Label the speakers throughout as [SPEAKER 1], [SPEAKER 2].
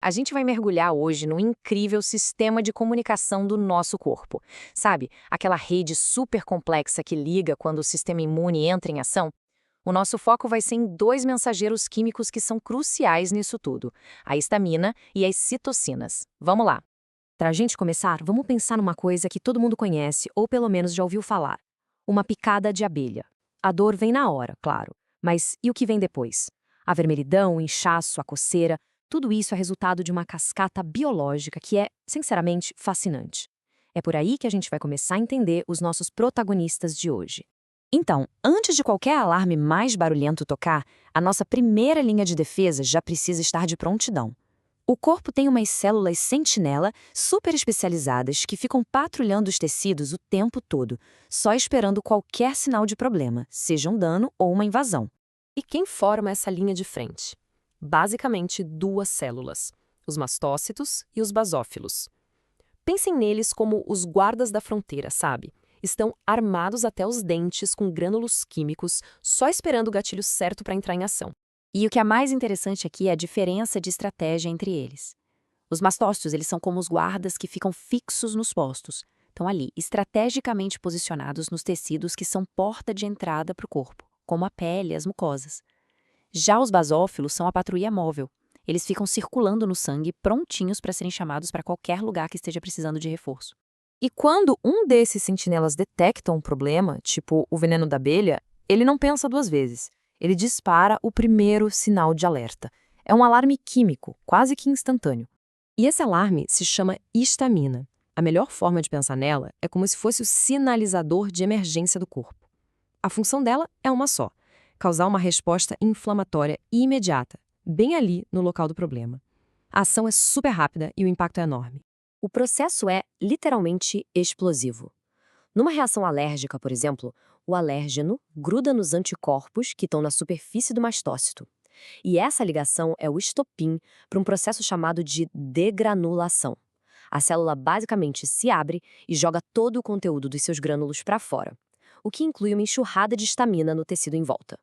[SPEAKER 1] A gente vai mergulhar hoje no incrível sistema de comunicação do nosso corpo. Sabe, aquela rede super complexa que liga quando o sistema imune entra em ação? O nosso foco vai ser em dois mensageiros químicos que são cruciais nisso tudo: a histamina e as citocinas. Vamos lá.
[SPEAKER 2] Para a gente começar, vamos pensar numa coisa que todo mundo conhece ou pelo menos já ouviu falar: uma picada de abelha. A dor vem na hora, claro, mas e o que vem depois? A vermelhidão, o inchaço, a coceira, tudo isso é resultado de uma cascata biológica que é, sinceramente, fascinante. É por aí que a gente vai começar a entender os nossos protagonistas de hoje. Então, antes de qualquer alarme mais barulhento tocar, a nossa primeira linha de defesa já precisa estar de prontidão. O corpo tem umas células sentinela super especializadas que ficam patrulhando os tecidos o tempo todo, só esperando qualquer sinal de problema, seja um dano ou uma invasão.
[SPEAKER 3] E quem forma essa linha de frente? Basicamente, duas células: os mastócitos e os basófilos. Pensem neles como os guardas da fronteira, sabe? Estão armados até os dentes com grânulos químicos, só esperando o gatilho certo para entrar em ação.
[SPEAKER 2] E o que é mais interessante aqui é a diferença de estratégia entre eles. Os mastócitos, eles são como os guardas que ficam fixos nos postos. Estão ali, estrategicamente posicionados nos tecidos que são porta de entrada para o corpo, como a pele e as mucosas. Já os basófilos são a patrulha móvel. Eles ficam circulando no sangue, prontinhos para serem chamados para qualquer lugar que esteja precisando de reforço.
[SPEAKER 4] E quando um desses sentinelas detecta um problema, tipo o veneno da abelha, ele não pensa duas vezes. Ele dispara o primeiro sinal de alerta. É um alarme químico, quase que instantâneo. E esse alarme se chama histamina. A melhor forma de pensar nela é como se fosse o sinalizador de emergência do corpo. A função dela é uma só: causar uma resposta inflamatória imediata, bem ali no local do problema. A ação é super rápida e o impacto é enorme.
[SPEAKER 2] O processo é literalmente explosivo. Numa reação alérgica, por exemplo, o alérgeno gruda nos anticorpos que estão na superfície do mastócito. E essa ligação é o estopim para um processo chamado de degranulação. A célula basicamente se abre e joga todo o conteúdo dos seus grânulos para fora, o que inclui uma enxurrada de histamina no tecido em volta.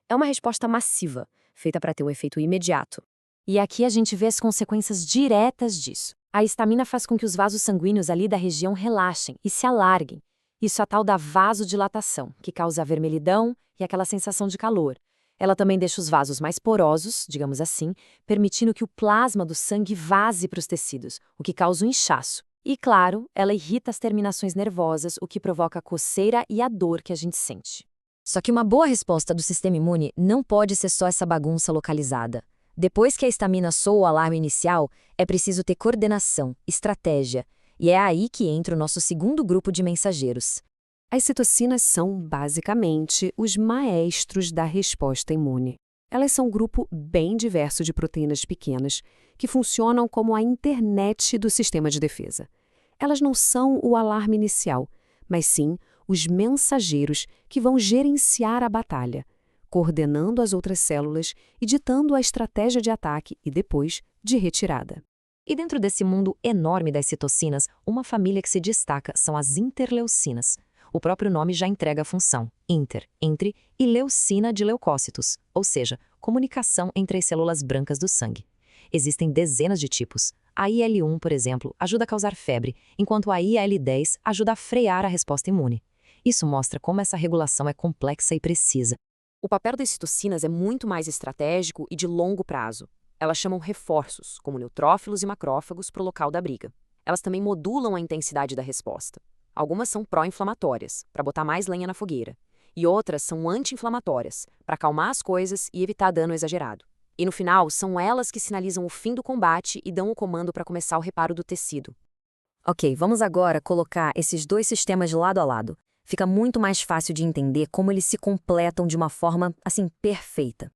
[SPEAKER 2] É uma resposta massiva, feita para ter um efeito imediato. E aqui a gente vê as consequências diretas disso. A histamina faz com que os vasos sanguíneos ali da região relaxem e se alarguem. Isso é a tal da vasodilatação, que causa a vermelhidão e aquela sensação de calor. Ela também deixa os vasos mais porosos, digamos assim, permitindo que o plasma do sangue vaze para os tecidos, o que causa o inchaço. E, claro, ela irrita as terminações nervosas, o que provoca a coceira e a dor que a gente sente.
[SPEAKER 5] Só que uma boa resposta do sistema imune não pode ser só essa bagunça localizada. Depois que a histamina soa o alarme inicial, é preciso ter coordenação, estratégia, e é aí que entra o nosso segundo grupo de mensageiros.
[SPEAKER 3] As citocinas são, basicamente, os maestros da resposta imune. Elas são um grupo bem diverso de proteínas pequenas que funcionam como a internet do sistema de defesa. Elas não são o alarme inicial, mas sim os mensageiros que vão gerenciar a batalha, coordenando as outras células e ditando a estratégia de ataque e, depois, de retirada.
[SPEAKER 5] E dentro desse mundo enorme das citocinas, uma família que se destaca são as interleucinas. O próprio nome já entrega a função, entre, e leucina de leucócitos, ou seja, comunicação entre as células brancas do sangue. Existem dezenas de tipos. A IL-1, por exemplo, ajuda a causar febre, enquanto a IL-10 ajuda a frear a resposta imune. Isso mostra como essa regulação é complexa e precisa.
[SPEAKER 2] O papel das citocinas é muito mais estratégico e de longo prazo. Elas chamam reforços, como neutrófilos e macrófagos, para o local da briga. Elas também modulam a intensidade da resposta. Algumas são pró-inflamatórias, para botar mais lenha na fogueira. E outras são anti-inflamatórias, para acalmar as coisas e evitar dano exagerado. E no final, são elas que sinalizam o fim do combate e dão o comando para começar o reparo do tecido.
[SPEAKER 5] Ok, vamos agora colocar esses dois sistemas lado a lado. Fica muito mais fácil de entender como eles se completam de uma forma, assim, perfeita.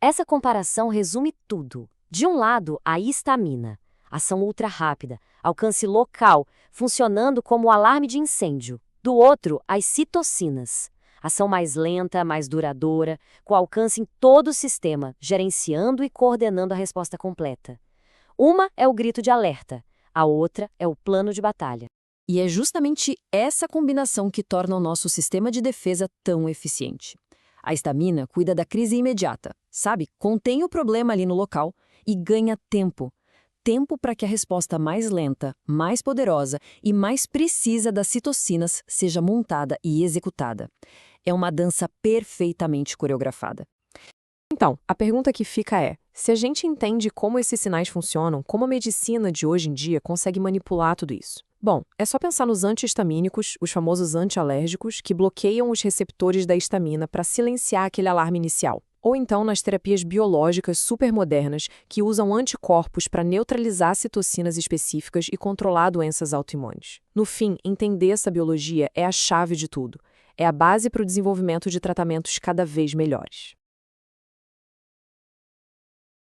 [SPEAKER 6] Essa comparação resume tudo. De um lado, a histamina, ação ultra rápida, alcance local, funcionando como alarme de incêndio. Do outro, as citocinas, ação mais lenta, mais duradoura, com alcance em todo o sistema, gerenciando e coordenando a resposta completa. Uma é o grito de alerta, a outra é o plano de batalha.
[SPEAKER 4] E é justamente essa combinação que torna o nosso sistema de defesa tão eficiente. A histamina cuida da crise imediata, sabe? Contém o problema ali no local e ganha tempo.
[SPEAKER 2] tempo para que a resposta mais lenta, mais poderosa e mais precisa das citocinas seja montada e executada. É uma dança perfeitamente coreografada.
[SPEAKER 3] Então, a pergunta que fica é: se a gente entende como esses sinais funcionam, como a medicina de hoje em dia consegue manipular tudo isso? Bom, é só pensar nos antihistamínicos, os famosos antialérgicos, que bloqueiam os receptores da histamina para silenciar aquele alarme inicial. Ou então nas terapias biológicas supermodernas, que usam anticorpos para neutralizar citocinas específicas e controlar doenças autoimunes. No fim, entender essa biologia é a chave de tudo. É a base para o desenvolvimento de tratamentos cada vez melhores.